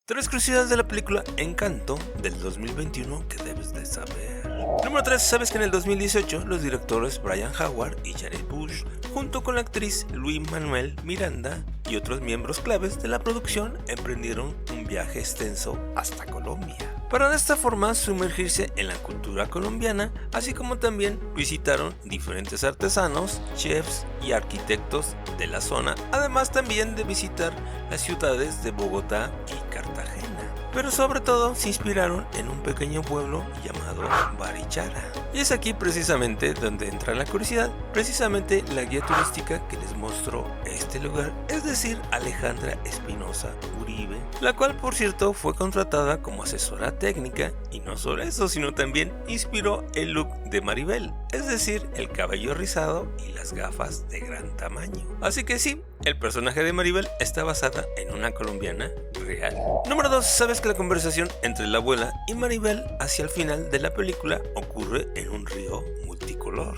Tres curiosidades de la película Encanto del 2021 que debes de saber. Número 3. ¿Sabes que en el 2018 los directores Brian Howard y Jared Bush, junto con la actriz Lin-Manuel Miranda y otros miembros claves de la producción, emprendieron un viaje extenso hasta Colombia, para de esta forma sumergirse en la cultura colombiana, así como también visitaron diferentes artesanos, chefs y arquitectos de la zona, además también de visitar las ciudades de Bogotá y Cartagena. Pero sobre todo se inspiraron en un pequeño pueblo llamado Barichara. Y es aquí precisamente donde entra la curiosidad, precisamente la guía turística que les mostró este lugar, es decir, Alejandra Espinosa Uribe, la cual por cierto fue contratada como asesora técnica, y no solo eso, sino también inspiró el look de Maribel, es decir, el cabello rizado y las gafas de gran tamaño. Así que sí, el personaje de Maribel está basada en una colombiana real. Número 2. ¿Sabes que la conversación entre la abuela y Maribel hacia el final de la película ocurre en un río multicolor?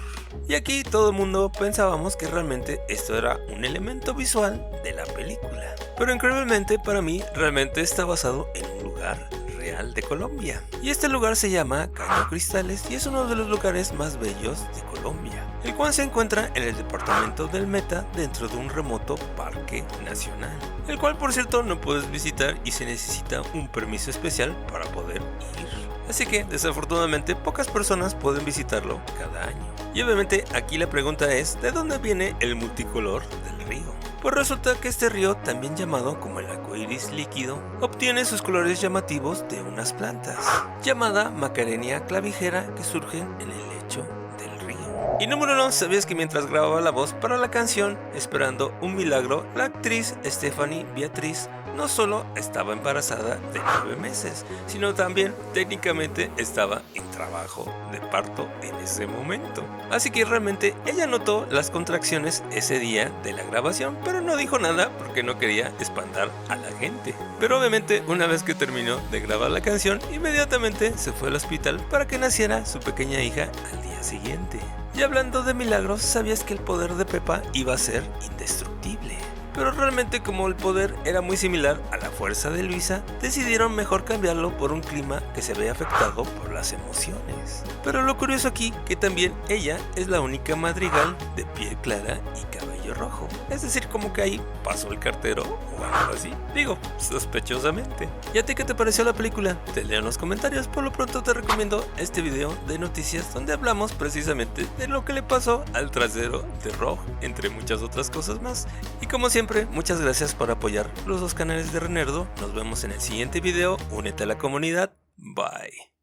Y aquí todo el mundo pensábamos que realmente esto era un elemento visual de la película, pero increíblemente para mí realmente está basado en un lugar real de Colombia. Y este lugar se llama Caño Cristales y es uno de los lugares más bellos de Colombia, el cual se encuentra en el departamento del Meta dentro de un remoto parque nacional, el cual por cierto no puedes visitar y se necesita un permiso especial para poder ir. Así que desafortunadamente pocas personas pueden visitarlo cada año. Y obviamente aquí la pregunta es, ¿de dónde viene el multicolor del río? Pues resulta que este río, también llamado como el arcoíris líquido, obtiene sus colores llamativos de unas plantas, llamada Macarenia clavijera, que surgen en el lecho del río. Y número 1, ¿sabías que mientras grababa la voz para la canción Esperando un Milagro, la actriz Stephanie Beatriz no solo estaba embarazada de 9 meses, sino también técnicamente estaba en trabajo de parto en ese momento? Así que realmente ella notó las contracciones ese día de la grabación, pero no dijo nada porque no quería espantar a la gente. Pero obviamente una vez que terminó de grabar la canción, inmediatamente se fue al hospital para que naciera su pequeña hija al día siguiente. Y hablando de milagros, ¿sabías que el poder de Pepa iba a ser indestructible? Pero realmente, como el poder era muy similar a la fuerza de Luisa, decidieron mejor cambiarlo por un clima que se ve afectado por las emociones. Pero lo curioso aquí, que también ella es la única madrigal de piel clara y cabello rojo. Es decir, como que ahí pasó el cartero o algo así. Digo, sospechosamente. ¿Y a ti qué te pareció la película? Te leo en los comentarios. Por lo pronto te recomiendo este video de noticias donde hablamos precisamente de lo que le pasó al trasero de Rogue, entre muchas otras cosas más. Y como siempre, muchas gracias por apoyar los dos canales de Renerdo. Nos vemos en el siguiente video. Únete a la comunidad. Bye.